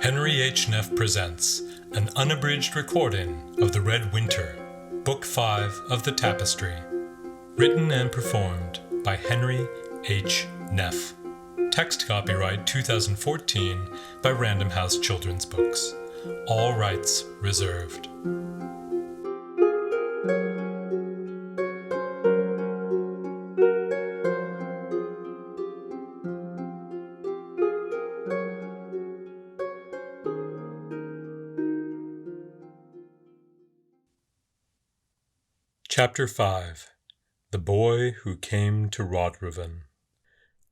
Henry H. Neff presents an unabridged recording of The Red Winter, Book 5 of the Tapestry, written and performed by Henry H. Neff. Text copyright 2014 by Random House Children's Books. All rights reserved. Chapter 5. The Boy Who Came to Rodruven.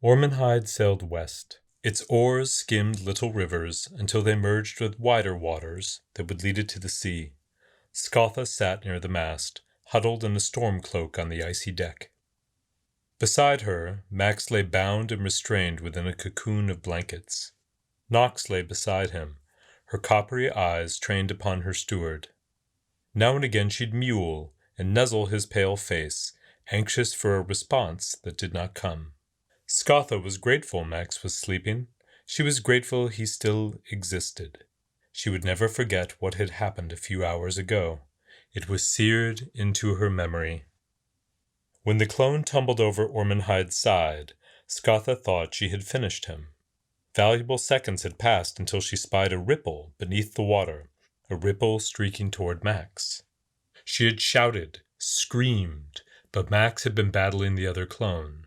Ormenhide sailed west. Its oars skimmed little rivers until they merged with wider waters that would lead it to the sea. Scatha sat near the mast, huddled in a storm cloak on the icy deck. Beside her, Max lay bound and restrained within a cocoon of blankets. Nox lay beside him, her coppery eyes trained upon her steward. Now and again she'd mewl and nuzzle his pale face, anxious for a response that did not come. Scatha was grateful Max was sleeping. She was grateful he still existed. She would never forget what had happened a few hours ago. It was seared into her memory. When the clone tumbled over Ormenhide's side, Scatha thought she had finished him. Valuable seconds had passed until she spied a ripple beneath the water, a ripple streaking toward Max. She had shouted, screamed, but Max had been battling the other clone.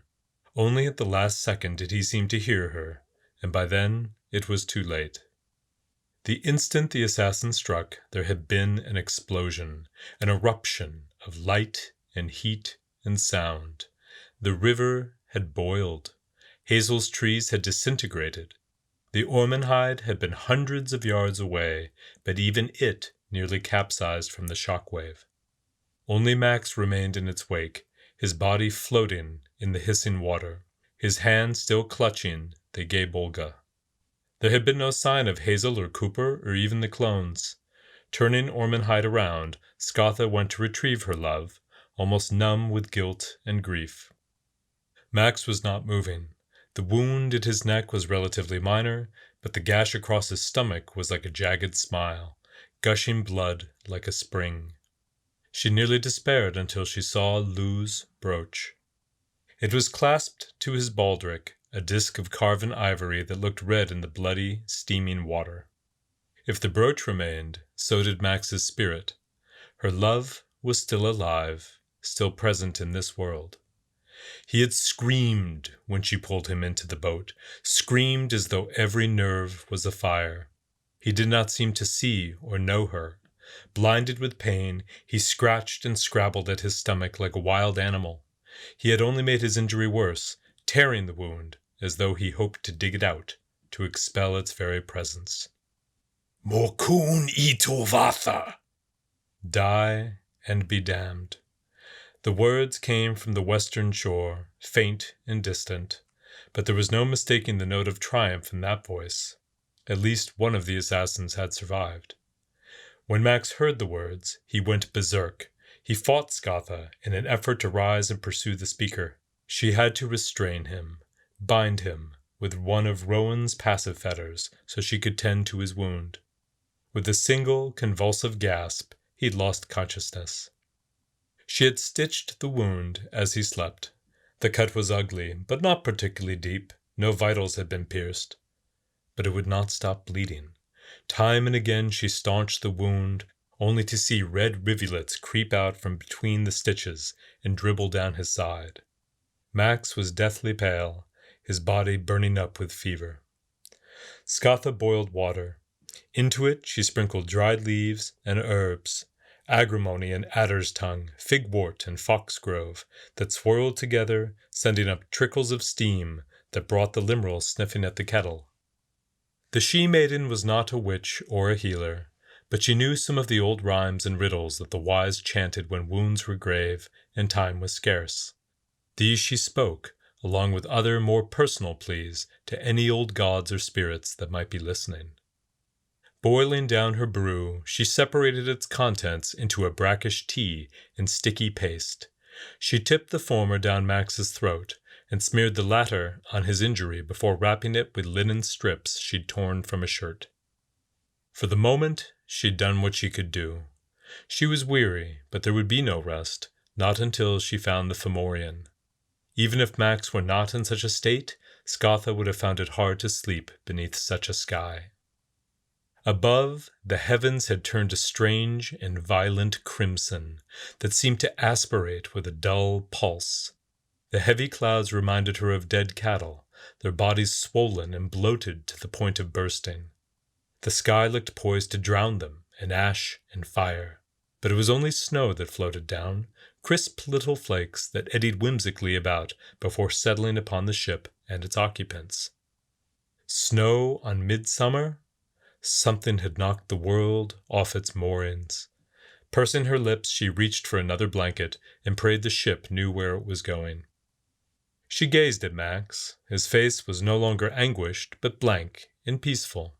Only at the last second did he seem to hear her, and by then it was too late. The instant the assassin struck, there had been an explosion, an eruption of light and heat and sound. The river had boiled. Hazel's trees had disintegrated. The Ormenhide had been hundreds of yards away, but even it nearly capsized from the shockwave. Only Max remained in its wake, his body floating in the hissing water, his hand still clutching the gay Bolga. There had been no sign of Hazel or Cooper or even the clones. Turning Ormenhide around, Scatha went to retrieve her love, almost numb with guilt and grief. Max was not moving. The wound at his neck was relatively minor, but the gash across his stomach was like a jagged smile, gushing blood like a spring. She nearly despaired until she saw Lou's brooch. It was clasped to his baldric, a disk of carven ivory that looked red in the bloody, steaming water. If the brooch remained, so did Max's spirit. Her love was still alive, still present in this world. He had screamed when she pulled him into the boat, screamed as though every nerve was afire. He did not seem to see or know her. Blinded with pain, he scratched and scrabbled at his stomach like a wild animal. He had only made his injury worse, tearing the wound as though he hoped to dig it out, to expel its very presence. Morkun itovatha! Die and be damned. The words came from the western shore, faint and distant, but there was no mistaking the note of triumph in that voice. At least one of the assassins had survived. When Max heard the words, he went berserk. He fought Scatha in an effort to rise and pursue the speaker. She had to restrain him, bind him with one of Rowan's passive fetters so she could tend to his wound. With a single convulsive gasp, he'd lost consciousness. She had stitched the wound as he slept. The cut was ugly, but not particularly deep. No vitals had been pierced. But it would not stop bleeding. Time and again she staunched the wound, only to see red rivulets creep out from between the stitches and dribble down his side. Max was deathly pale, his body burning up with fever. Scatha boiled water. Into it she sprinkled dried leaves and herbs, agrimony and adder's tongue, figwort and foxgrove, that swirled together, sending up trickles of steam that brought the limeral sniffing at the kettle. The she-maiden was not a witch or a healer, but she knew some of the old rhymes and riddles that the wise chanted when wounds were grave and time was scarce. These she spoke, along with other more personal pleas, to any old gods or spirits that might be listening. Boiling down her brew, she separated its contents into a brackish tea and sticky paste. She tipped the former down Max's throat, and smeared the latter on his injury before wrapping it with linen strips she'd torn from a shirt. For the moment, she'd done what she could do. She was weary, but there would be no rest, not until she found the Fomorian. Even if Max were not in such a state, Scatha would have found it hard to sleep beneath such a sky. Above, the heavens had turned a strange and violent crimson that seemed to aspirate with a dull pulse. The heavy clouds reminded her of dead cattle, their bodies swollen and bloated to the point of bursting. The sky looked poised to drown them in ash and fire, but it was only snow that floated down, crisp little flakes that eddied whimsically about before settling upon the ship and its occupants. Snow on midsummer? Something had knocked the world off its moorings. Pursing her lips, she reached for another blanket and prayed the ship knew where it was going. She gazed at Max. His face was no longer anguished, but blank and peaceful.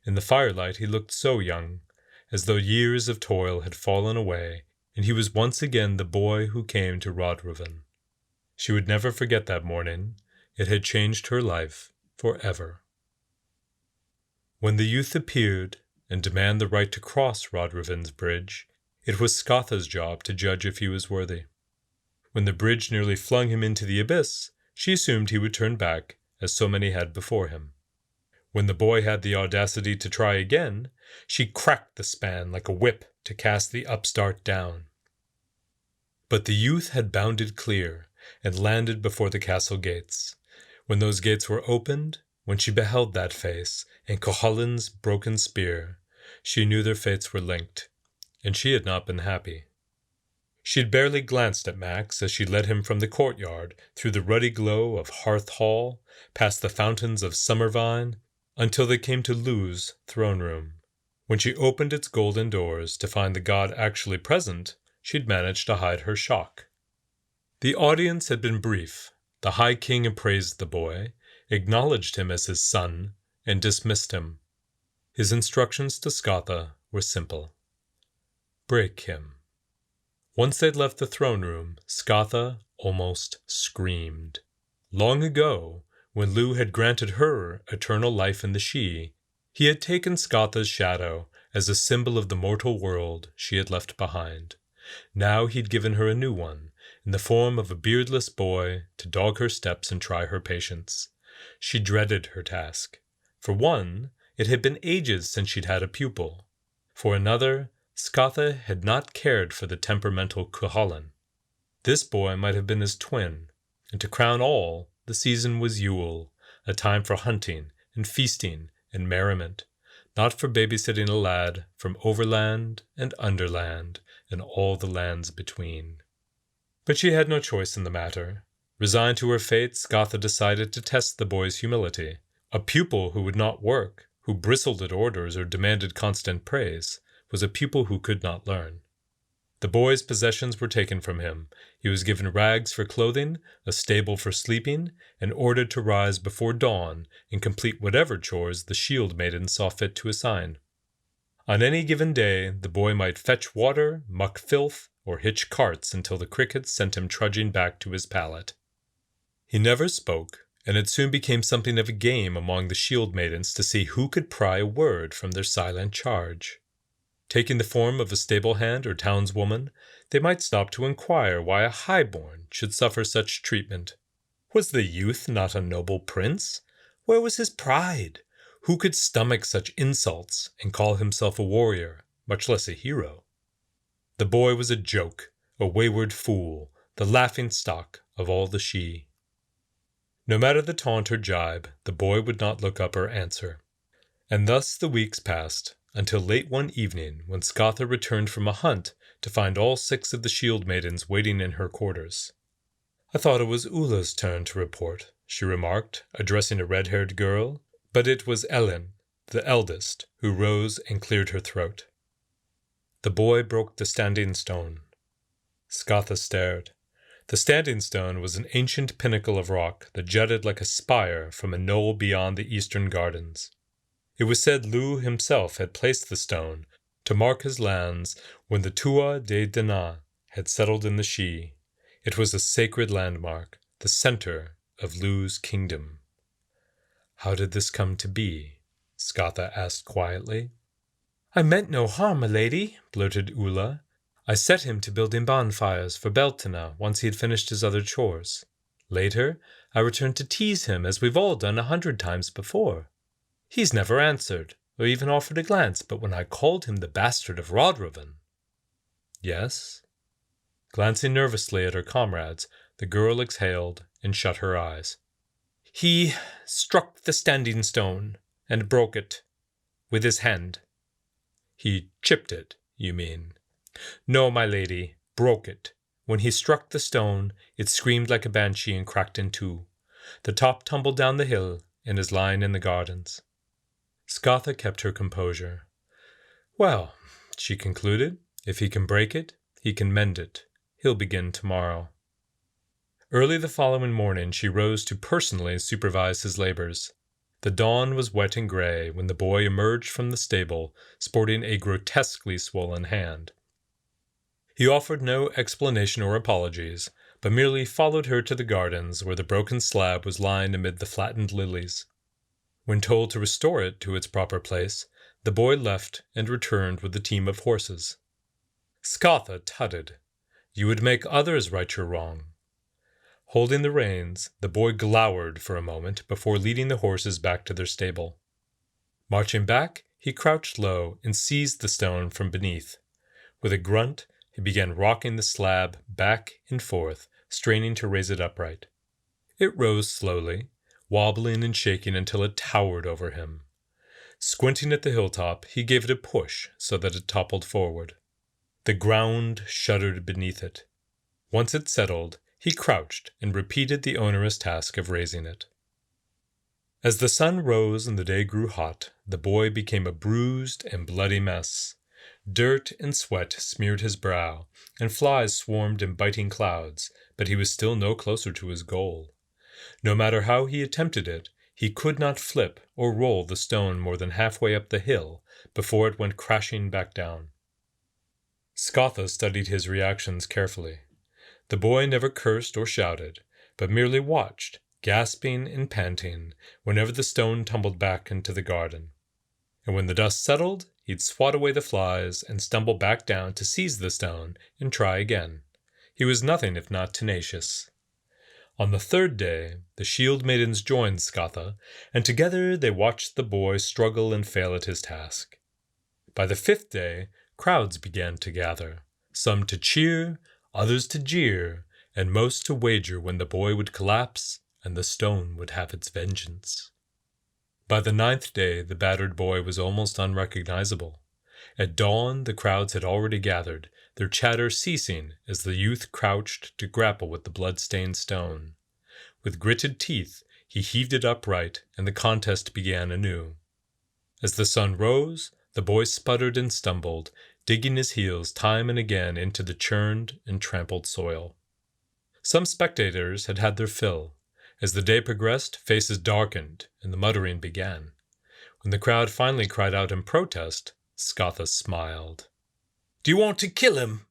In the firelight he looked so young, as though years of toil had fallen away, and he was once again the boy who came to Rodruven. She would never forget that morning. It had changed her life forever. When the youth appeared and demanded the right to cross Rodruven's bridge, it was Scatha's job to judge if he was worthy. When the bridge nearly flung him into the abyss, she assumed he would turn back, as so many had before him. When the boy had the audacity to try again, she cracked the span like a whip to cast the upstart down. But the youth had bounded clear and landed before the castle gates. When those gates were opened, when she beheld that face and Cuchulainn's broken spear, she knew their fates were linked, and she had not been happy. She had barely glanced at Max as she led him from the courtyard through the ruddy glow of Hearth Hall, past the fountains of Summervine, until they came to Lu's throne room. When she opened its golden doors to find the god actually present, she'd managed to hide her shock. The audience had been brief. The High King appraised the boy, acknowledged him as his son, and dismissed him. His instructions to Scatha were simple. Break him. Once they'd left the throne room, Scatha almost screamed. Long ago, when Lu had granted her eternal life in the Sidhe, he had taken Scatha's shadow as a symbol of the mortal world she had left behind. Now he'd given her a new one, in the form of a beardless boy to dog her steps and try her patience. She dreaded her task. For one, it had been ages since she'd had a pupil. For another, Scatha had not cared for the temperamental Cuchulainn. This boy might have been his twin, and to crown all, the season was Yule, a time for hunting and feasting and merriment, not for babysitting a lad from overland and underland and all the lands between. But she had no choice in the matter. Resigned to her fate, Scatha decided to test the boy's humility. A pupil who would not work, who bristled at orders or demanded constant praise, was a pupil who could not learn. The boy's possessions were taken from him. He was given rags for clothing, a stable for sleeping, and ordered to rise before dawn and complete whatever chores the shield maiden saw fit to assign. On any given day, the boy might fetch water, muck filth, or hitch carts until the crickets sent him trudging back to his pallet. He never spoke, and it soon became something of a game among the shield maidens to see who could pry a word from their silent charge. Taking the form of a stable hand or townswoman, they might stop to inquire why a highborn should suffer such treatment. Was the youth not a noble prince? Where was his pride? Who could stomach such insults and call himself a warrior, much less a hero? The boy was a joke, a wayward fool, the laughing-stock of all the Sidhe. No matter the taunt or jibe, the boy would not look up or answer. And thus the weeks passed, until late one evening when Scatha returned from a hunt to find all 6 of the shield maidens waiting in her quarters. "I thought it was Ulla's turn to report," she remarked, addressing a red-haired girl, but it was Ellen, the eldest, who rose and cleared her throat. The boy broke the standing stone. Scatha stared. The standing stone was an ancient pinnacle of rock that jutted like a spire from a knoll beyond the eastern gardens. It was said Lu himself had placed the stone to mark his lands when the Tua de Dana had settled in the Sidhe. It was a sacred landmark, the center of Lu's kingdom. How did this come to be? Scatha asked quietly. I meant no harm, my lady, blurted Ulla. I set him to building bonfires for Beltana once he had finished his other chores. Later, I returned to tease him as we've all done 100 times before. He's never answered, or even offered a glance, but when I called him the bastard of Rodruven. Yes? Glancing nervously at her comrades, the girl exhaled and shut her eyes. He struck the standing stone and broke it with his hand. He chipped it, you mean? No, my lady, broke it. When he struck the stone, it screamed like a banshee and cracked in two. The top tumbled down the hill and is lying in the gardens. Scatha kept her composure. Well, she concluded, if he can break it, he can mend it. He'll begin tomorrow. Early the following morning she rose to personally supervise his labors. The dawn was wet and gray when the boy emerged from the stable, sporting a grotesquely swollen hand. He offered no explanation or apologies, but merely followed her to the gardens where the broken slab was lying amid the flattened lilies. When told to restore it to its proper place, the boy left and returned with a team of horses. Scatha tutted. You would make others right your wrong. Holding the reins, the boy glowered for a moment before leading the horses back to their stable. Marching back, he crouched low and seized the stone from beneath. With a grunt, he began rocking the slab back and forth, straining to raise it upright. It rose slowly, wobbling and shaking until it towered over him. Squinting at the hilltop, he gave it a push so that it toppled forward. The ground shuddered beneath it. Once it settled, he crouched and repeated the onerous task of raising it. As the sun rose and the day grew hot, the boy became a bruised and bloody mess. Dirt and sweat smeared his brow, and flies swarmed in biting clouds, but he was still no closer to his goal. No matter how he attempted it, he could not flip or roll the stone more than halfway up the hill before it went crashing back down. Scatha studied his reactions carefully. The boy never cursed or shouted, but merely watched, gasping and panting, whenever the stone tumbled back into the garden. And when the dust settled, he'd swat away the flies and stumble back down to seize the stone and try again. He was nothing if not tenacious. On the third day, the shield maidens joined Scatha, and together they watched the boy struggle and fail at his task. By the fifth day, crowds began to gather, some to cheer, others to jeer, and most to wager when the boy would collapse and the stone would have its vengeance. By the 9th day, the battered boy was almost unrecognizable. At dawn, the crowds had already gathered, their chatter ceasing as the youth crouched to grapple with the blood-stained stone. With gritted teeth, he heaved it upright, and the contest began anew. As the sun rose, the boy sputtered and stumbled, digging his heels time and again into the churned and trampled soil. Some spectators had had their fill. As the day progressed, faces darkened, and the muttering began. When the crowd finally cried out in protest, Scatha smiled. Do you want to kill him?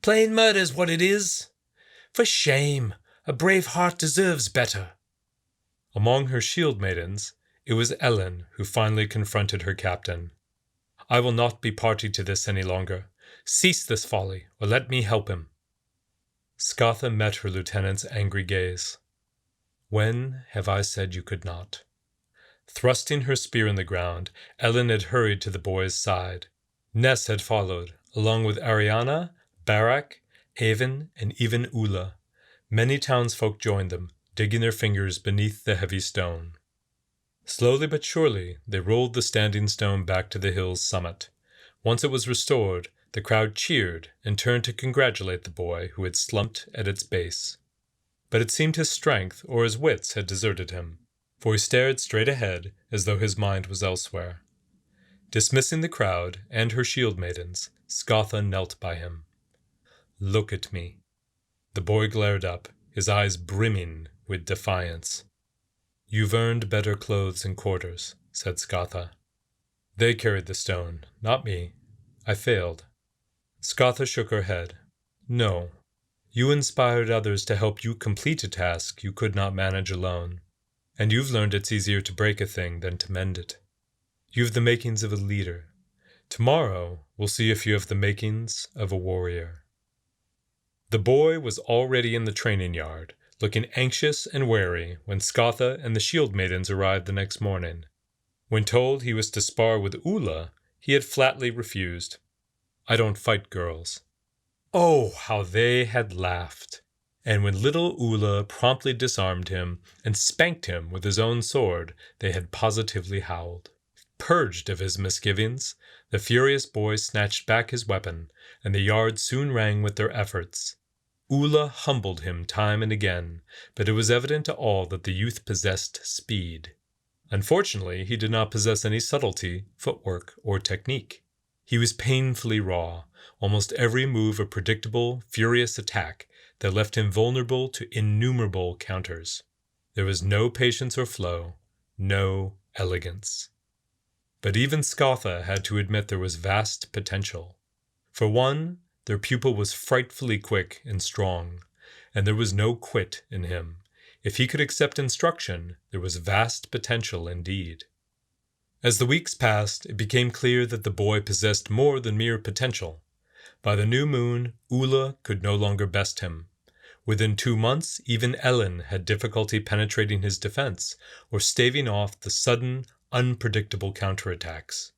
Plain murder's what it is. For shame, a brave heart deserves better. Among her shield maidens, it was Ellen who finally confronted her captain. I will not be party to this any longer. Cease this folly, or let me help him. Scatha met her lieutenant's angry gaze. When have I said you could not? Thrusting her spear in the ground, Ellen had hurried to the boy's side. Ness had followed, along with Ariana, Barak, Avon, and even Ulla. Many townsfolk joined them, digging their fingers beneath the heavy stone. Slowly but surely, they rolled the standing stone back to the hill's summit. Once it was restored, the crowd cheered and turned to congratulate the boy who had slumped at its base. But it seemed his strength or his wits had deserted him, for he stared straight ahead as though his mind was elsewhere. Dismissing the crowd and her shield maidens, Scatha knelt by him. Look at me. The boy glared up, his eyes brimming with defiance. You've earned better clothes and quarters, said Scatha. They carried the stone, not me. I failed. Scatha shook her head. No, You inspired others to help you complete a task you could not manage alone, and you've learned it's easier to break a thing than to mend it. You've the makings of a leader. Tomorrow, we'll see if you have the makings of a warrior." The boy was already in the training yard, looking anxious and wary when Scatha and the shield maidens arrived the next morning. When told he was to spar with Ulla, he had flatly refused. "I don't fight girls." Oh, how they had laughed! And when little Ulla promptly disarmed him and spanked him with his own sword, they had positively howled. Purged of his misgivings, the furious boy snatched back his weapon, and the yard soon rang with their efforts. Ulla humbled him time and again, but it was evident to all that the youth possessed speed. Unfortunately, he did not possess any subtlety, footwork, or technique. He was painfully raw, almost every move a predictable, furious attack that left him vulnerable to innumerable counters. There was no patience or flow, no elegance. But even Scatha had to admit there was vast potential. For one, their pupil was frightfully quick and strong, and there was no quit in him. If he could accept instruction, there was vast potential indeed. As the weeks passed, it became clear that the boy possessed more than mere potential. By the new moon, Ulla could no longer best him. Within 2 months, even Ellen had difficulty penetrating his defense or staving off the sudden, unpredictable counterattacks.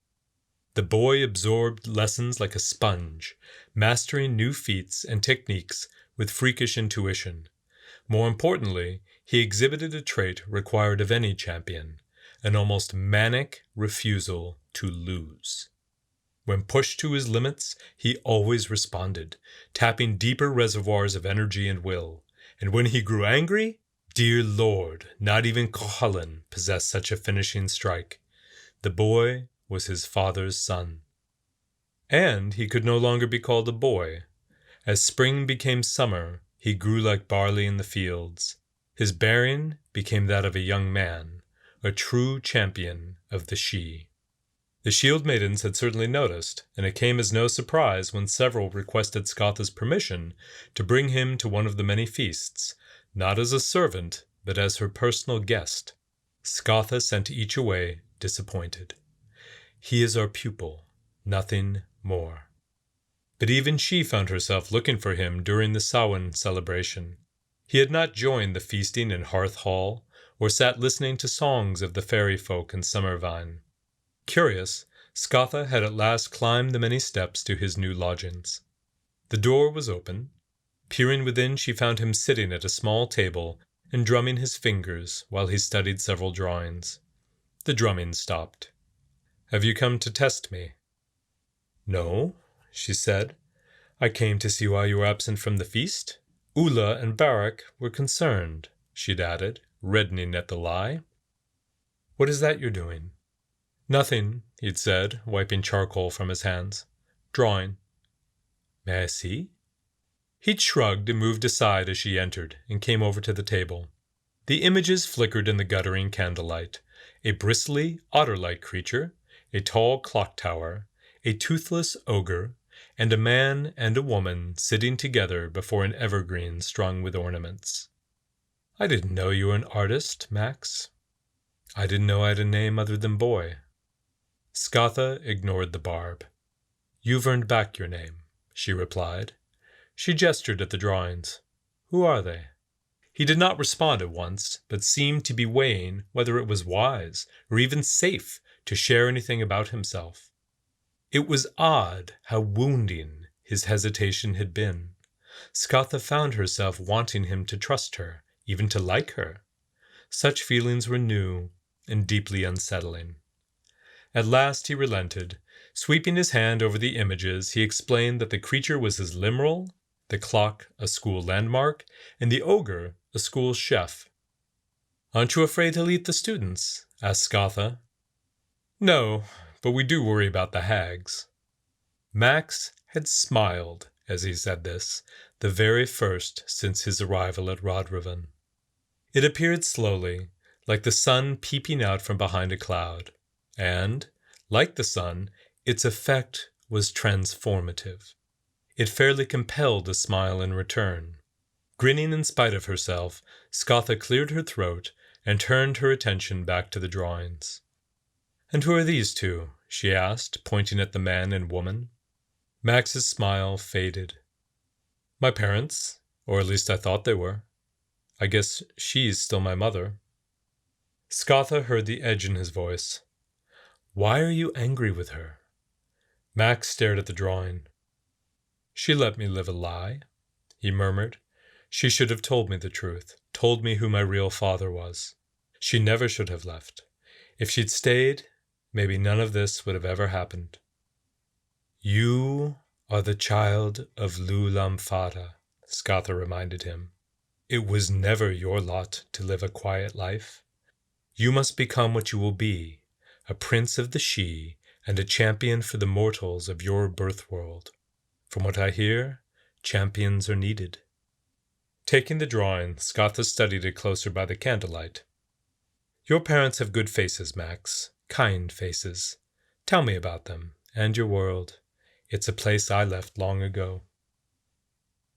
The boy absorbed lessons like a sponge, mastering new feats and techniques with freakish intuition. More importantly, he exhibited a trait required of any champion, an almost manic refusal to lose. When pushed to his limits, he always responded, tapping deeper reservoirs of energy and will. And when he grew angry, dear Lord, not even Cuchulainn possessed such a finishing strike. The boy was his father's son. And he could no longer be called a boy. As spring became summer, he grew like barley in the fields. His bearing became that of a young man, a true champion of the Sidhe. The shield maidens had certainly noticed, and it came as no surprise when several requested Scatha's permission to bring him to one of the many feasts, not as a servant, but as her personal guest. Scatha sent each away disappointed. He is our pupil, nothing more. But even she found herself looking for him during the Samhain celebration. He had not joined the feasting in Hearth Hall, or sat listening to songs of the fairy folk in Summervine. Curious, Scatha had at last climbed the many steps to his new lodgings. The door was open. Peering within, she found him sitting at a small table and drumming his fingers while he studied several drawings. The drumming stopped. "Have you come to test me?" "No," she said. "I came to see why you were absent from the feast. Ulla and Barak were concerned," she'd added, reddening at the lie. "What is that you're doing?" "Nothing," he'd said, wiping charcoal from his hands. "Drawing." "May I see?" He'd shrugged and moved aside as she entered, and came over to the table. The images flickered in the guttering candlelight. A bristly, otter-like creature, a tall clock tower, a toothless ogre, and a man and a woman sitting together before an evergreen strung with ornaments. "I didn't know you were an artist, Max." "I didn't know I had a name other than boy." Scatha ignored the barb. "You've earned back your name," she replied. She gestured at the drawings. "Who are they?" He did not respond at once, but seemed to be weighing whether it was wise or even safe to share anything about himself. It was odd how wounding his hesitation had been. Scatha found herself wanting him to trust her, even to like her. Such feelings were new and deeply unsettling. At last he relented. Sweeping his hand over the images, he explained that the creature was his limeral, the clock a school landmark, and the ogre a school chef. "Aren't you afraid he'll eat the students?" asked Scatha. "No, but we do worry about the hags." Max had smiled as he said this, the very first since his arrival at Rodruven. It appeared slowly, like the sun peeping out from behind a cloud, and, like the sun, its effect was transformative. It fairly compelled a smile in return. Grinning in spite of herself, Scatha cleared her throat and turned her attention back to the drawings. "And who are these two?" she asked, pointing at the man and woman. Max's smile faded. "My parents, or at least I thought they were. I guess she's still my mother." Scatha heard the edge in his voice. "Why are you angry with her?" Max stared at the drawing. "She let me live a lie," he murmured. "She should have told me the truth, told me who my real father was. She never should have left. If she'd stayed, maybe none of this would have ever happened." "You are the child of Lulamfada," Scatha reminded him. "It was never your lot to live a quiet life. You must become what you will be, a prince of the Sidhe and a champion for the mortals of your birth world. From what I hear, champions are needed." Taking the drawing, Scatha studied it closer by the candlelight. "Your parents have good faces, Max, kind faces. Tell me about them, and your world. It's a place I left long ago."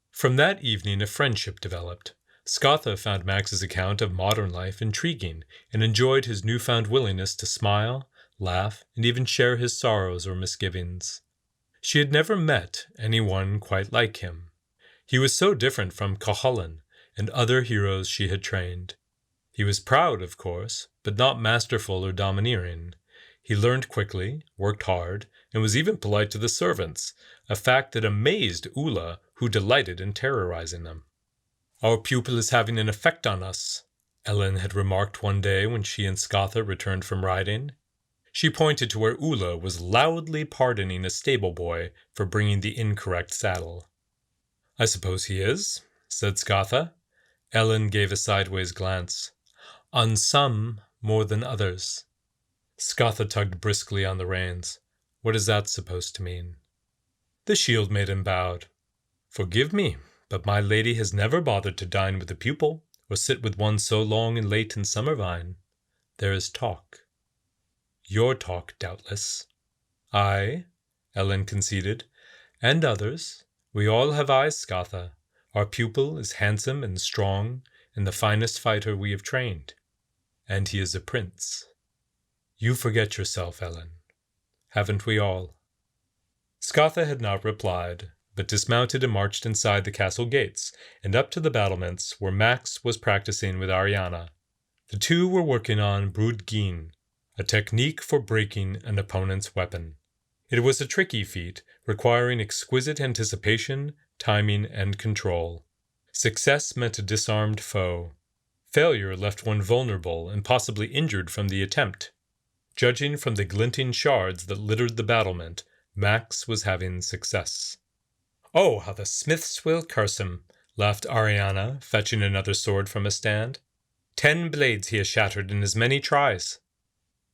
From that evening a friendship developed. Scatha found Max's account of modern life intriguing and enjoyed his newfound willingness to smile, laugh, and even share his sorrows or misgivings. She had never met anyone quite like him. He was so different from Cuchulainn and other heroes she had trained. He was proud, of course, but not masterful or domineering. He learned quickly, worked hard, and was even polite to the servants, a fact that amazed Ulla, who delighted in terrorizing them. "Our pupil is having an effect on us," Ellen had remarked one day when she and Scatha returned from riding. She pointed to where Ulla was loudly pardoning a stable boy for bringing the incorrect saddle. "I suppose he is," said Scatha. Ellen gave a sideways glance. "On some more than others." Scatha tugged briskly on the reins. "What is that supposed to mean?" The shield maiden bowed. "Forgive me, but my lady has never bothered to dine with a pupil, or sit with one so long and late in Summervine. There is talk." "Your talk, doubtless." "Aye," Ellen conceded. "And others. We all have eyes, Scatha. Our pupil is handsome and strong, and the finest fighter we have trained. And he is a prince." "You forget yourself, Ellen. Haven't we all?" Scatha had not replied, but dismounted and marched inside the castle gates and up to the battlements where Max was practicing with Arianna. The two were working on Brudgin, a technique for breaking an opponent's weapon. It was a tricky feat, requiring exquisite anticipation, timing, and control. Success meant a disarmed foe. Failure left one vulnerable and possibly injured from the attempt. Judging from the glinting shards that littered the battlement, Max was having success. "Oh, how the smiths will curse him," laughed Arianna, fetching another sword from a stand. 10 blades he has shattered in as many tries."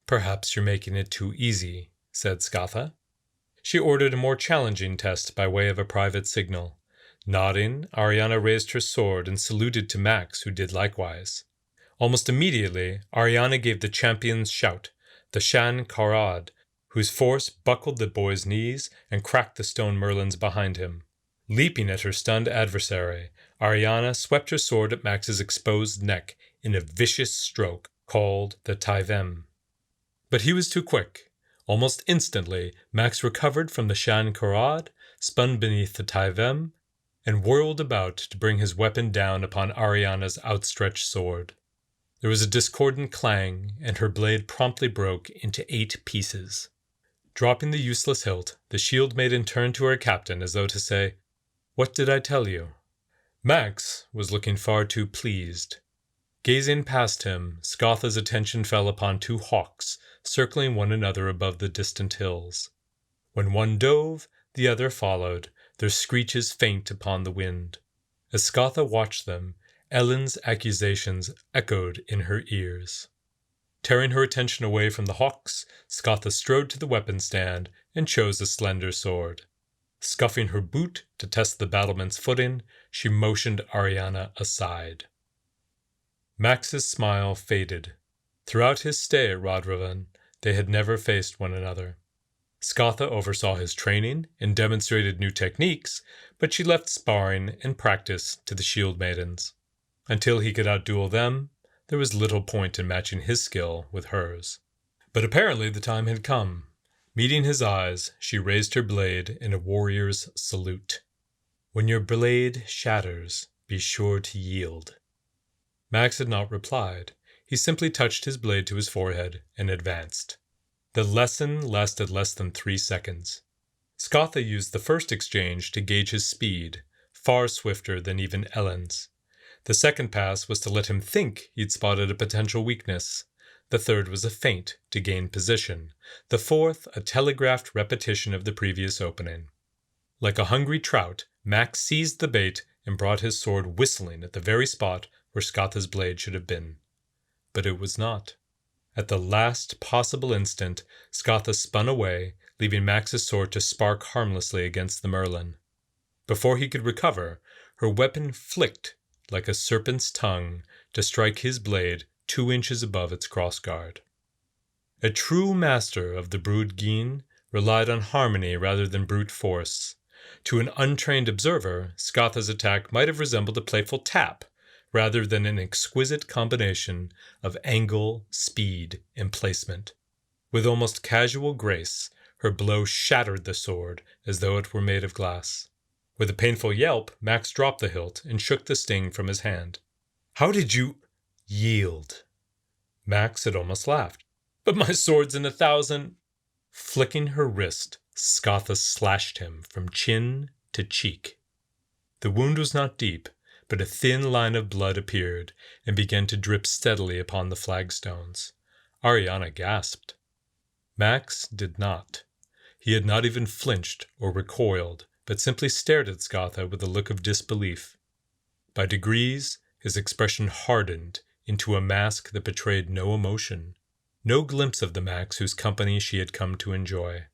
"Perhaps you're making it too easy," said Scatha. She ordered a more challenging test by way of a private signal. Nodding, Arianna raised her sword and saluted to Max, who did likewise. Almost immediately, Arianna gave the champion's shout, the Shan Karad, whose force buckled the boy's knees and cracked the stone merlins behind him. Leaping at her stunned adversary, Arianna swept her sword at Max's exposed neck in a vicious stroke called the Taivem. But he was too quick. Almost instantly, Max recovered from the Shan Karad, spun beneath the Taivem, and whirled about to bring his weapon down upon Arianna's outstretched sword. There was a discordant clang, and her blade promptly broke into 8 pieces. Dropping the useless hilt, the shield maiden turned to her captain as though to say, "What did I tell you?" Max was looking far too pleased. Gazing past him, Scatha's attention fell upon 2 hawks, circling one another above the distant hills. When one dove, the other followed, their screeches faint upon the wind. As Scatha watched them, Ellen's accusations echoed in her ears. Tearing her attention away from the hawks, Scatha strode to the weapon stand and chose a slender sword. Scuffing her boot to test the battlement's footing, she motioned Arianna aside. Max's smile faded. Throughout his stay at Rodruven, they had never faced one another. Scatha oversaw his training and demonstrated new techniques, but she left sparring and practice to the shield maidens. Until he could outduel them, there was little point in matching his skill with hers. But apparently the time had come. Meeting his eyes, she raised her blade in a warrior's salute. "When your blade shatters, be sure to yield." Max had not replied. He simply touched his blade to his forehead and advanced. The lesson lasted less than 3 seconds. Scatha used the first exchange to gauge his speed, far swifter than even Ellen's. The second pass was to let him think he'd spotted a potential weakness. The third was a feint to gain position. The fourth, a telegraphed repetition of the previous opening. Like a hungry trout, Max seized the bait and brought his sword whistling at the very spot where Scatha's blade should have been. But it was not. At the last possible instant, Scatha spun away, leaving Max's sword to spark harmlessly against the merlin. Before he could recover, her weapon flicked like a serpent's tongue to strike his blade 2 inches above its crossguard. A true master of the Brood Geen relied on harmony rather than brute force. To an untrained observer, Scatha's attack might have resembled a playful tap, rather than an exquisite combination of angle, speed, and placement. With almost casual grace, her blow shattered the sword as though it were made of glass. With a painful yelp, Max dropped the hilt and shook the sting from his hand. "How did you—" "Yield." Max had almost laughed. "But my sword's in 1,000—" Flicking her wrist, Scatha slashed him from chin to cheek. The wound was not deep, but a thin line of blood appeared and began to drip steadily upon the flagstones. Ariana gasped. Max did not. He had not even flinched or recoiled, but simply stared at Scatha with a look of disbelief. By degrees, his expression hardened into a mask that betrayed no emotion, no glimpse of the Max whose company she had come to enjoy.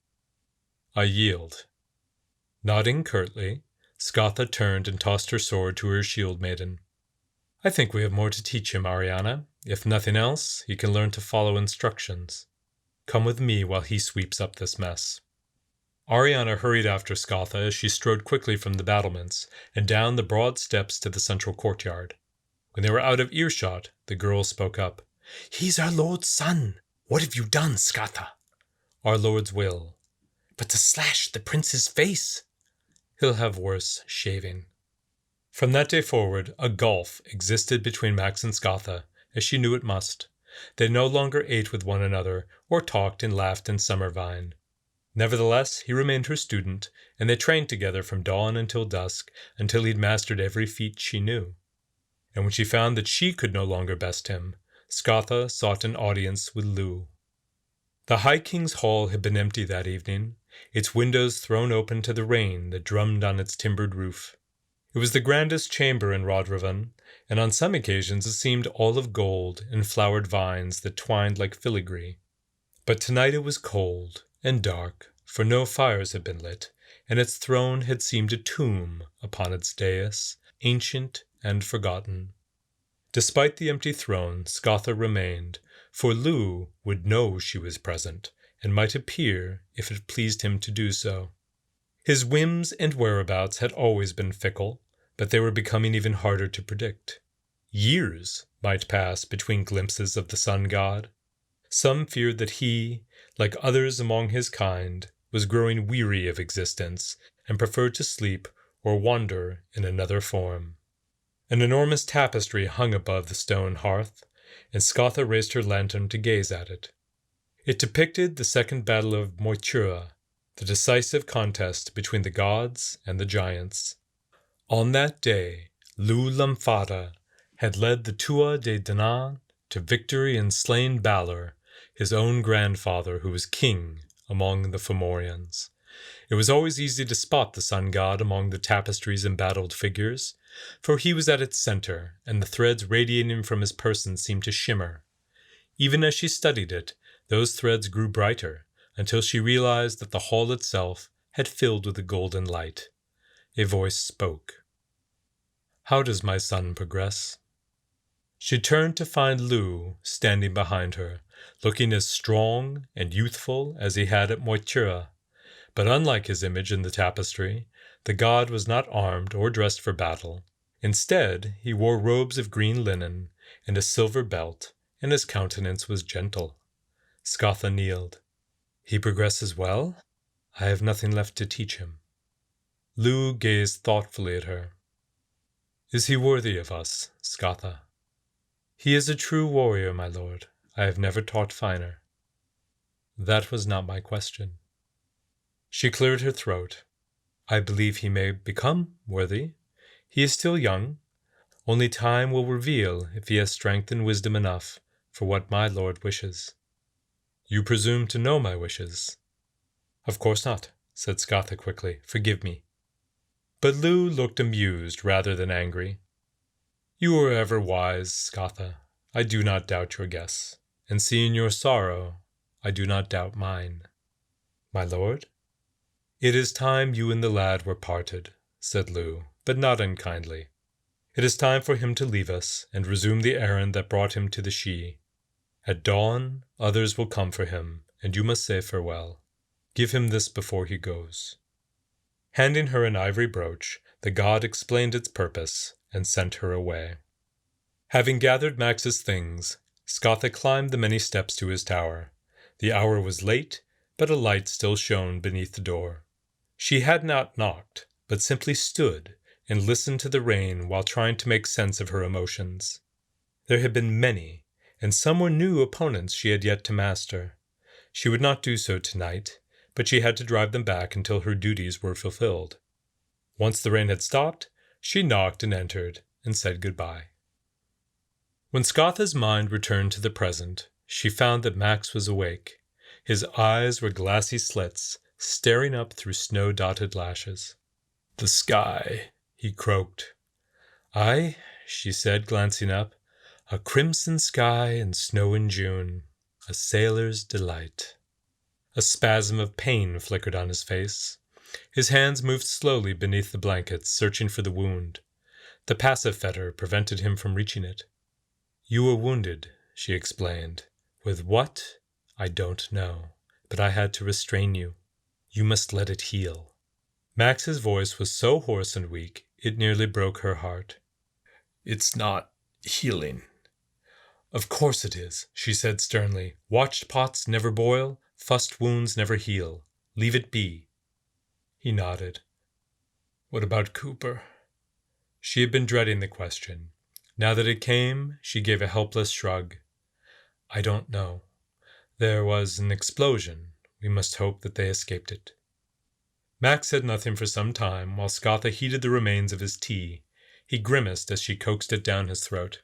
"I yield." Nodding curtly, Scatha turned and tossed her sword to her shield maiden. "I think we have more to teach him, Ariana. If nothing else, he can learn to follow instructions. Come with me while he sweeps up this mess." Ariana hurried after Scatha as she strode quickly from the battlements and down the broad steps to the central courtyard. When they were out of earshot, the girl spoke up. "He's our lord's son. What have you done, Scatha?" "Our lord's will." "But to slash the prince's face?" "He'll have worse shaving." From that day forward, a gulf existed between Max and Scatha, as she knew it must. They no longer ate with one another, or talked and laughed in Summervine. Nevertheless, he remained her student, and they trained together from dawn until dusk, until he'd mastered every feat she knew. And when she found that she could no longer best him, Scatha sought an audience with Lugh. The High King's Hall had been empty that evening, its windows thrown open to the rain that drummed on its timbered roof. It was the grandest chamber in Rodruven, and on some occasions it seemed all of gold and flowered vines that twined like filigree. But tonight it was cold and dark, for no fires had been lit, and its throne had seemed a tomb upon its dais, ancient and forgotten. Despite the empty throne, Scatha remained, for Lugh would know she was present, and might appear if it pleased him to do so. His whims and whereabouts had always been fickle, but they were becoming even harder to predict. Years might pass between glimpses of the sun god. Some feared that he, like others among his kind, was growing weary of existence and preferred to sleep or wander in another form. An enormous tapestry hung above the stone hearth, and Scatha raised her lantern to gaze at it. It depicted the Second Battle of Moytura, the decisive contest between the gods and the giants. On that day, Lugh Lamfada had led the Tuatha de Danann to victory and slain Balor, his own grandfather who was king among the Fomorians. It was always easy to spot the sun god among the tapestry's embattled figures, for he was at its center, and the threads radiating from his person seemed to shimmer. Even as she studied it, those threads grew brighter, until she realized that the hall itself had filled with a golden light. A voice spoke. "How does my son progress?" She turned to find Lugh standing behind her, looking as strong and youthful as he had at Moytura. But unlike his image in the tapestry, the god was not armed or dressed for battle. Instead, he wore robes of green linen and a silver belt, and his countenance was gentle. Scatha kneeled. He progresses well? I have nothing left to teach him. Lu gazed thoughtfully at her. Is he worthy of us, Scatha? He is a true warrior, my lord. I have never taught finer. That was not my question. She cleared her throat. I believe he may become worthy. He is still young. Only time will reveal if he has strength and wisdom enough for what my lord wishes. You presume to know my wishes? Of course not, said Scatha quickly. Forgive me. But Lu looked amused rather than angry. You are ever wise, Scatha. I do not doubt your guess, and seeing your sorrow, I do not doubt mine. My lord? It is time you and the lad were parted, said Lu, but not unkindly. It is time for him to leave us and resume the errand that brought him to the Sidhe. At dawn, others will come for him, and you must say farewell. Give him this before he goes. Handing her an ivory brooch, the god explained its purpose and sent her away. Having gathered Max's things, Scatha climbed the many steps to his tower. The hour was late, but a light still shone beneath the door. She had not knocked, but simply stood and listened to the rain while trying to make sense of her emotions. There had been many, and some were new opponents she had yet to master. She would not do so tonight, but she had to drive them back until her duties were fulfilled. Once the rain had stopped, she knocked and entered and said goodbye. When Scatha's mind returned to the present, she found that Max was awake. His eyes were glassy slits, staring up through snow-dotted lashes. The sky, he croaked. Aye, she said, glancing up. A crimson sky and snow in June, a sailor's delight. A spasm of pain flickered on his face. His hands moved slowly beneath the blankets, searching for the wound. The passive fetter prevented him from reaching it. You were wounded, she explained. With what? I don't know, but I had to restrain you. You must let it heal. Max's voice was so hoarse and weak, it nearly broke her heart. It's not healing. Of course it is, she said sternly. Watched pots never boil, fussed wounds never heal. Leave it be. He nodded. What about Cooper? She had been dreading the question. Now that it came, she gave a helpless shrug. I don't know. There was an explosion. We must hope that they escaped it. Max said nothing for some time, while Scatha heated the remains of his tea. He grimaced as she coaxed it down his throat.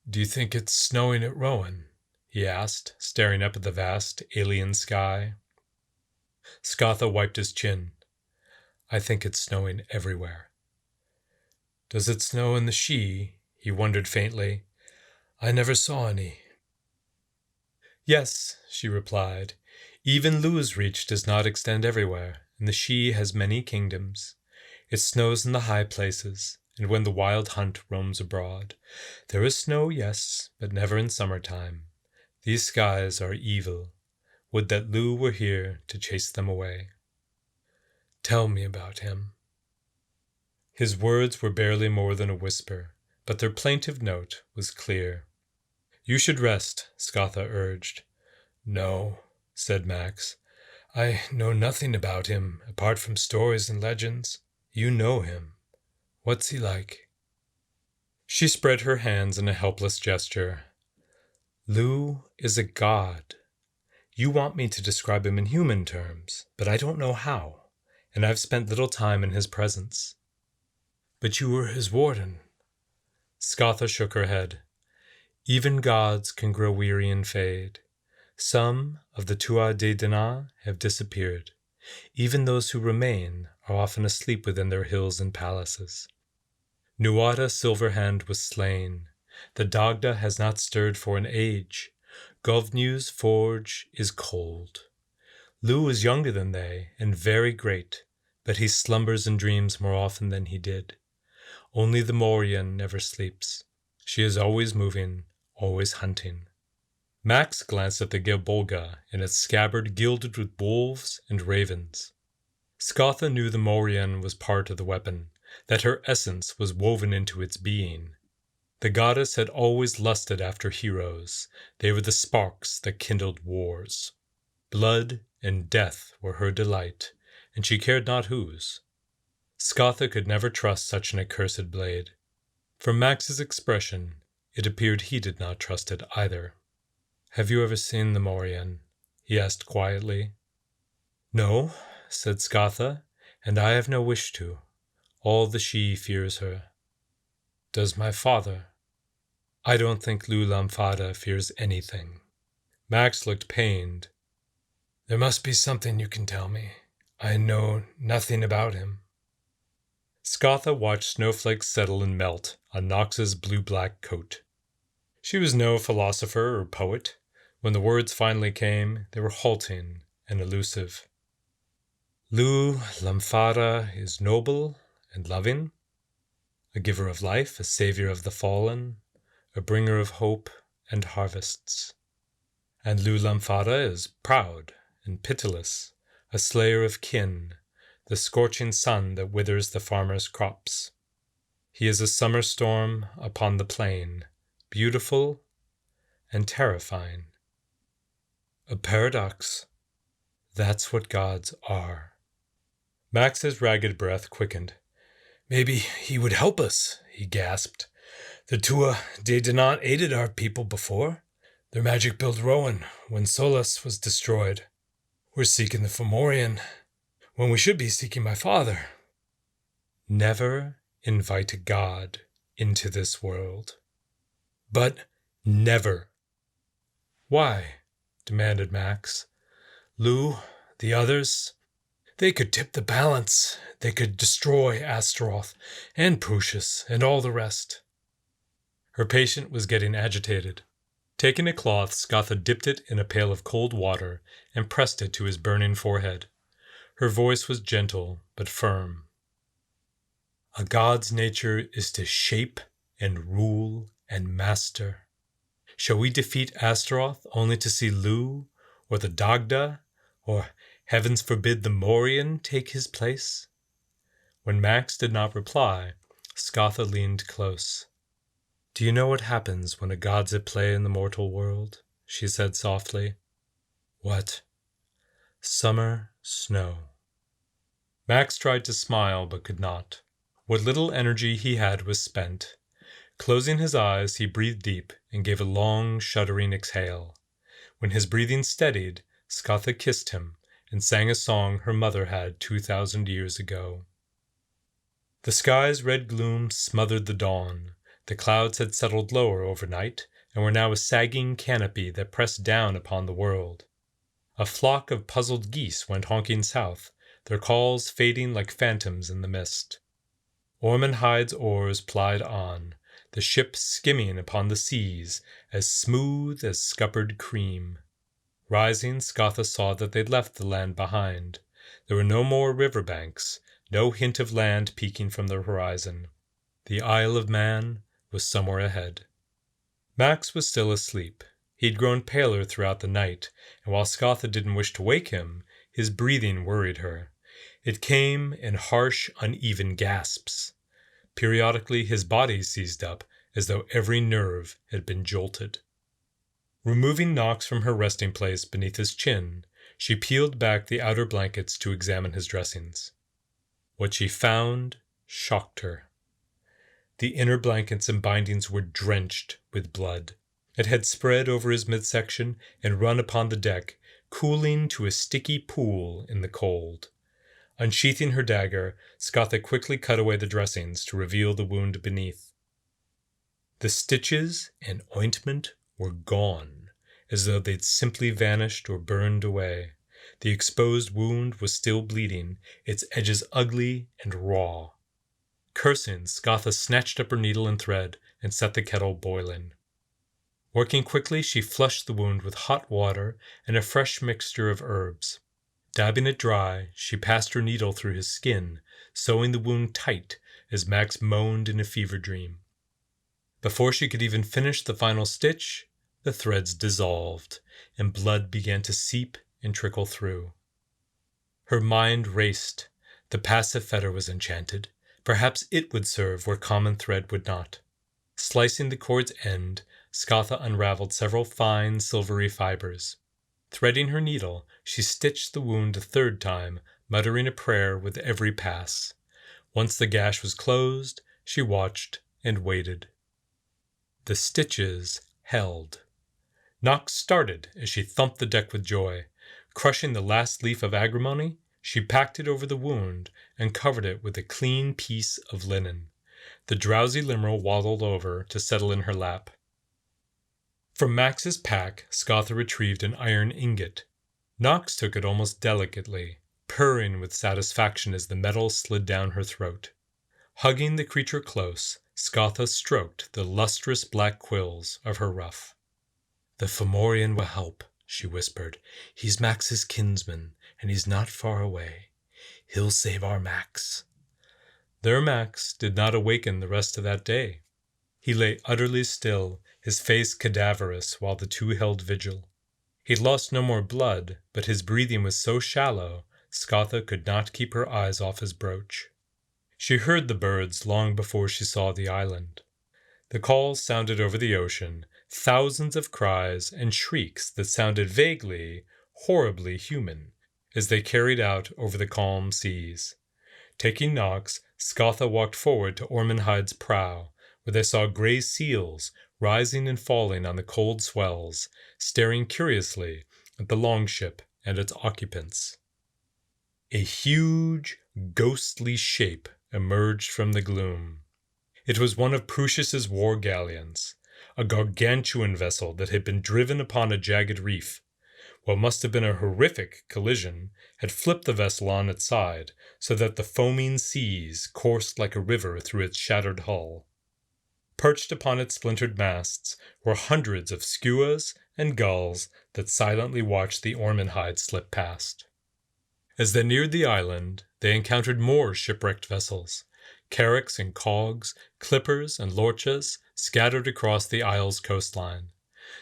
Do you think it's snowing at Rowan? He asked, staring up at the vast, alien sky. Scatha wiped his chin. I think it's snowing everywhere. Does it snow in the Sidhe? He wondered faintly. I never saw any. Yes, she replied. Even Lu's reach does not extend everywhere, and the Sidhe has many kingdoms. It snows in the high places, and when the wild hunt roams abroad. There is snow, yes, but never in summertime. These skies are evil. Would that Lu were here to chase them away. Tell me about him. His words were barely more than a whisper, but their plaintive note was clear. You should rest, Scatha urged. No, said Max. I know nothing about him, apart from stories and legends. You know him. What's he like? She spread her hands in a helpless gesture. Lu is a god. You want me to describe him in human terms, but I don't know how, and I've spent little time in his presence. But you were his warden. Scatha shook her head. Even gods can grow weary and fade. Some of the Tuatha Dé Danann have disappeared. Even those who remain are often asleep within their hills and palaces. Nuada Silverhand was slain. The Dagda has not stirred for an age. Govnu's forge is cold. Lu is younger than they, and very great, but he slumbers and dreams more often than he did. Only the Morian never sleeps. She is always moving, always hunting. Max glanced at the Gilbolga in its scabbard gilded with wolves and ravens. Scatha knew the morion was part of the weapon, that her essence was woven into its being. The goddess had always lusted after heroes. They were the sparks that kindled wars. Blood and death were her delight, and she cared not whose. Scatha could never trust such an accursed blade. From Max's expression, it appeared he did not trust it either. "Have you ever seen the morion?" he asked quietly. "No," said Scatha, "and I have no wish to. All the Sidhe fears her." "Does my father?" "I don't think Lulamfada fears anything." Max looked pained. "There must be something you can tell me. I know nothing about him." Scatha watched snowflakes settle and melt on Nox's blue-black coat. She was no philosopher or poet. When the words finally came, they were halting and elusive. Lulamfada is noble and loving, a giver of life, a savior of the fallen, a bringer of hope and harvests. And Lulamfada is proud and pitiless, a slayer of kin, the scorching sun that withers the farmer's crops. He is a summer storm upon the plain, beautiful and terrifying. A paradox. That's what gods are. Max's ragged breath quickened. "Maybe he would help us," he gasped. "The Tua de Danann aided our people before. Their magic built Rowan when Solas was destroyed. We're seeking the Fomorian when we should be seeking my father." Never invite a god into this world. "But never." "Why?" demanded Max. "Lu, the others, they could tip the balance. They could destroy Astaroth and Prusius and all the rest." Her patient was getting agitated. Taking a cloth, Scatha dipped it in a pail of cold water and pressed it to his burning forehead. Her voice was gentle but firm. "A god's nature is to shape and rule and master. Shall we defeat Astaroth only to see Lu, or the Dagda, or, heavens forbid, the Morion take his place?" When Max did not reply, Scatha leaned close. "Do you know what happens when a god's at play in the mortal world?" she said softly. "What?" "Summer snow." Max tried to smile but could not. What little energy he had was spent. Closing his eyes, he breathed deep and gave a long, shuddering exhale. When his breathing steadied, Scatha kissed him and sang a song her mother had 2,000 years ago. The sky's red gloom smothered the dawn. The clouds had settled lower overnight and were now a sagging canopy that pressed down upon the world. A flock of puzzled geese went honking south, their calls fading like phantoms in the mist. Ormond's oars plied on, the ship skimming upon the seas as smooth as scuppered cream. Rising, Scatha saw that they'd left the land behind. There were no more river banks, no hint of land peeking from the horizon. The Isle of Man was somewhere ahead. Max was still asleep. He'd grown paler throughout the night, and while Scatha didn't wish to wake him, his breathing worried her. It came in harsh, uneven gasps. Periodically his body seized up, as though every nerve had been jolted. Removing Nox from her resting place beneath his chin, she peeled back the outer blankets to examine his dressings. What she found shocked her. The inner blankets and bindings were drenched with blood. It had spread over his midsection and run upon the deck, cooling to a sticky pool in the cold. Unsheathing her dagger, Scatha quickly cut away the dressings to reveal the wound beneath. The stitches and ointment were gone, as though they'd simply vanished or burned away. The exposed wound was still bleeding, its edges ugly and raw. Cursing, Scatha snatched up her needle and thread and set the kettle boiling. Working quickly, she flushed the wound with hot water and a fresh mixture of herbs. Dabbing it dry, she passed her needle through his skin, sewing the wound tight as Max moaned in a fever dream. Before she could even finish the final stitch, The threads dissolved, and blood began to seep and trickle through. Her mind raced. The passive fetter was enchanted. Perhaps it would serve where common thread would not. Slicing the cord's end, Scatha unraveled several fine, silvery fibers. Threading her needle, she stitched the wound a third time, muttering a prayer with every pass. Once the gash was closed, she watched and waited. The stitches held. Nox started as she thumped the deck with joy. Crushing the last leaf of agrimony, she packed it over the wound and covered it with a clean piece of linen. The drowsy Limerel waddled over to settle in her lap. From Max's pack, Scatha retrieved an iron ingot. Nox took it almost delicately, purring with satisfaction as the metal slid down her throat. Hugging the creature close, Scatha stroked the lustrous black quills of her ruff. "The Fomorian will help," she whispered. "He's Max's kinsman, and he's not far away. He'll save our Max." Their Max did not awaken the rest of that day. He lay utterly still, his face cadaverous, while the two held vigil. He'd lost no more blood, but his breathing was so shallow, Scatha could not keep her eyes off his brooch. She heard the birds long before she saw the island. The calls sounded over the ocean, thousands of cries and shrieks that sounded vaguely, horribly human, as they carried out over the calm seas. Taking Nox, Scatha walked forward to Ormenhide's prow, where they saw gray seals rising and falling on the cold swells, staring curiously at the longship and its occupants. A huge, ghostly shape emerged from the gloom. It was one of Prusius's war galleons, a gargantuan vessel that had been driven upon a jagged reef. What must have been a horrific collision had flipped the vessel on its side, so that the foaming seas coursed like a river through its shattered hull. Perched upon its splintered masts were hundreds of skuas and gulls that silently watched the Ormenhide slip past. As they neared the island, they encountered more shipwrecked vessels. Carracks and cogs, clippers and lorchas scattered across the isle's coastline.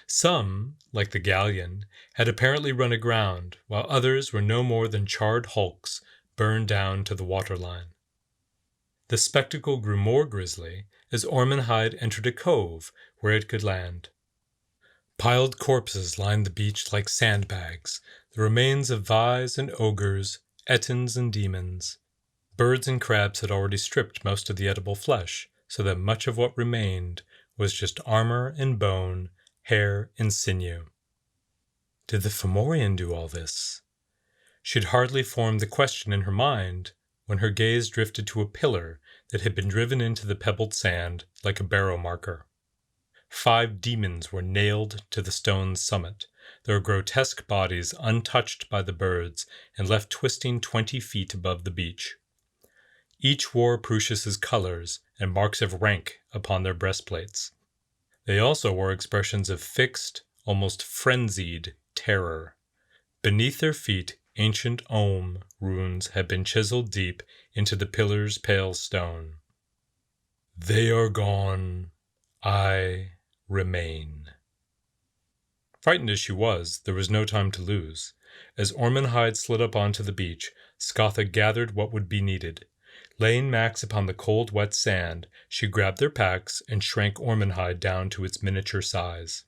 Some, like the galleon, had apparently run aground, while others were no more than charred hulks burned down to the waterline. The spectacle grew more grisly as Ormenhide entered a cove where it could land. Piled corpses lined the beach like sandbags, the remains of Vais and ogres, ettins and demons. Birds and crabs had already stripped most of the edible flesh, so that much of what remained was just armor and bone, hair and sinew. Did the Fomorian do all this? She'd hardly formed the question in her mind when her gaze drifted to a pillar that had been driven into the pebbled sand like a barrow marker. 5 demons were nailed to the stone's summit, their grotesque bodies untouched by the birds and left twisting 20 feet above the beach. Each wore Prusius's colors and marks of rank upon their breastplates. They also wore expressions of fixed, almost frenzied terror. Beneath their feet, ancient Om runes had been chiseled deep into the pillar's pale stone. "They are gone. I remain." Frightened as she was, there was no time to lose. As Ormenhide slid up onto the beach, Scatha gathered what would be needed. Laying Max upon the cold, wet sand, she grabbed their packs and shrank Ormenhide down to its miniature size.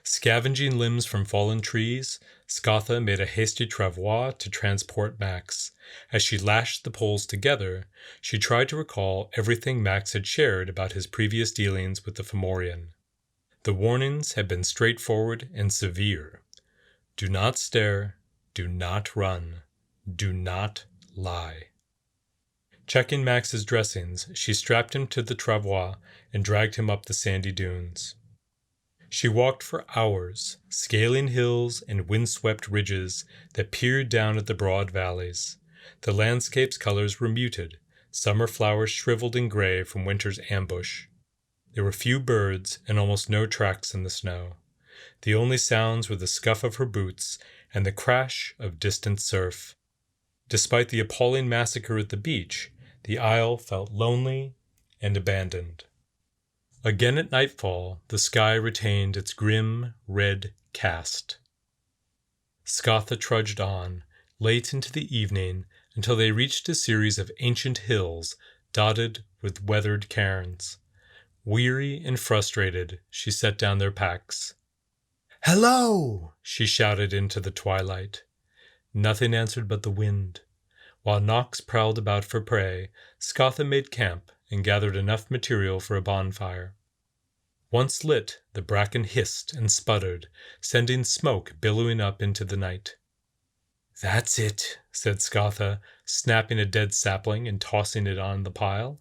Scavenging limbs from fallen trees, Scatha made a hasty travois to transport Max. As she lashed the poles together, she tried to recall everything Max had shared about his previous dealings with the Fomorian. The warnings had been straightforward and severe. Do not stare, do not run, do not lie. Checking Max's dressings, she strapped him to the travois and dragged him up the sandy dunes. She walked for hours, scaling hills and windswept ridges that peered down at the broad valleys. The landscape's colors were muted, summer flowers shriveled and gray from winter's ambush. There were few birds and almost no tracks in the snow. The only sounds were the scuff of her boots and the crash of distant surf. Despite the appalling massacre at the beach, the isle felt lonely and abandoned. Again at nightfall, the sky retained its grim, red cast. Scatha trudged on, late into the evening, until they reached a series of ancient hills dotted with weathered cairns. Weary and frustrated, she set down their packs. "Hello!" she shouted into the twilight. Nothing answered but the wind. While Nox prowled about for prey, Scatha made camp and gathered enough material for a bonfire. Once lit, the bracken hissed and sputtered, sending smoke billowing up into the night. "That's it," said Scatha, snapping a dead sapling and tossing it on the pile.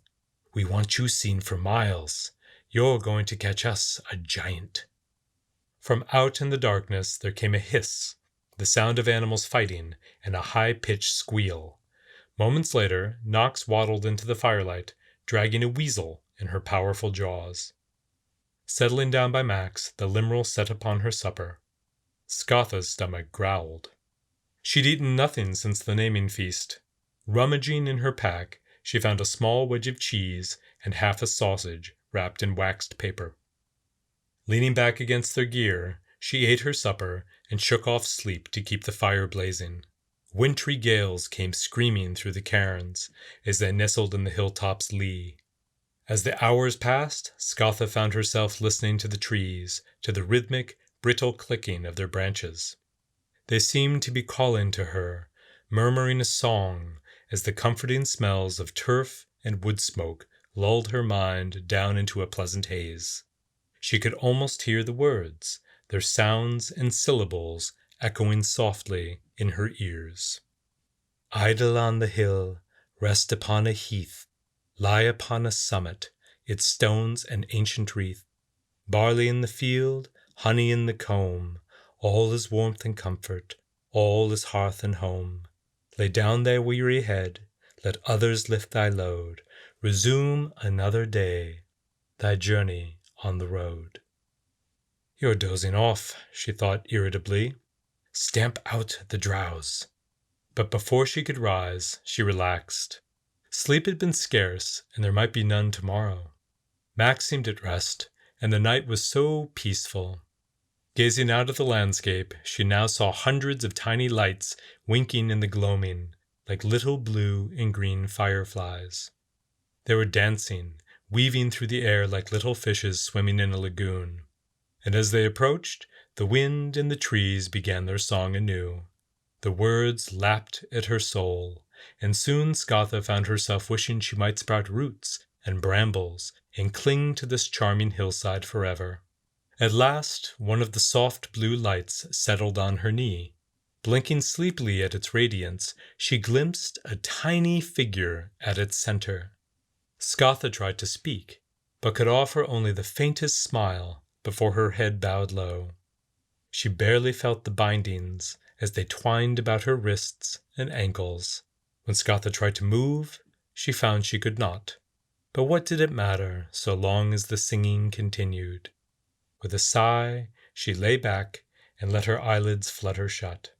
"We want you seen for miles. You're going to catch us a giant." From out in the darkness there came a hiss, the sound of animals fighting, and a high-pitched squeal. Moments later, Nox waddled into the firelight, dragging a weasel in her powerful jaws. Settling down by Max, the limerel set upon her supper. Scatha's stomach growled. She'd eaten nothing since the naming feast. Rummaging in her pack, she found a small wedge of cheese and half a sausage wrapped in waxed paper. Leaning back against their gear, she ate her supper and shook off sleep to keep the fire blazing. Wintry gales came screaming through the cairns as they nestled in the hilltop's lee. As the hours passed, Scatha found herself listening to the trees, to the rhythmic, brittle clicking of their branches. They seemed to be calling to her, murmuring a song, as the comforting smells of turf and wood smoke lulled her mind down into a pleasant haze. She could almost hear the words, their sounds and syllables echoing softly in her ears. "Idle on the hill, rest upon a heath, lie upon a summit, its stones an ancient wreath. Barley in the field, honey in the comb, all is warmth and comfort, all is hearth and home. Lay down thy weary head, let others lift thy load, resume another day, thy journey on the road." "You're dozing off," she thought irritably. "Stamp out the drowse." But before she could rise, she relaxed. Sleep had been scarce, and there might be none tomorrow. Max seemed at rest, and the night was so peaceful. Gazing out at the landscape, she now saw hundreds of tiny lights winking in the gloaming, like little blue and green fireflies. They were dancing, weaving through the air like little fishes swimming in a lagoon. And as they approached, the wind and the trees began their song anew. The words lapped at her soul, and soon Scatha found herself wishing she might sprout roots and brambles and cling to this charming hillside forever. At last, one of the soft blue lights settled on her knee. Blinking sleepily at its radiance, she glimpsed a tiny figure at its center. Scatha tried to speak, but could offer only the faintest smile before her head bowed low. She barely felt the bindings as they twined about her wrists and ankles. When Scatha tried to move, she found she could not. But what did it matter so long as the singing continued? With a sigh, she lay back and let her eyelids flutter shut.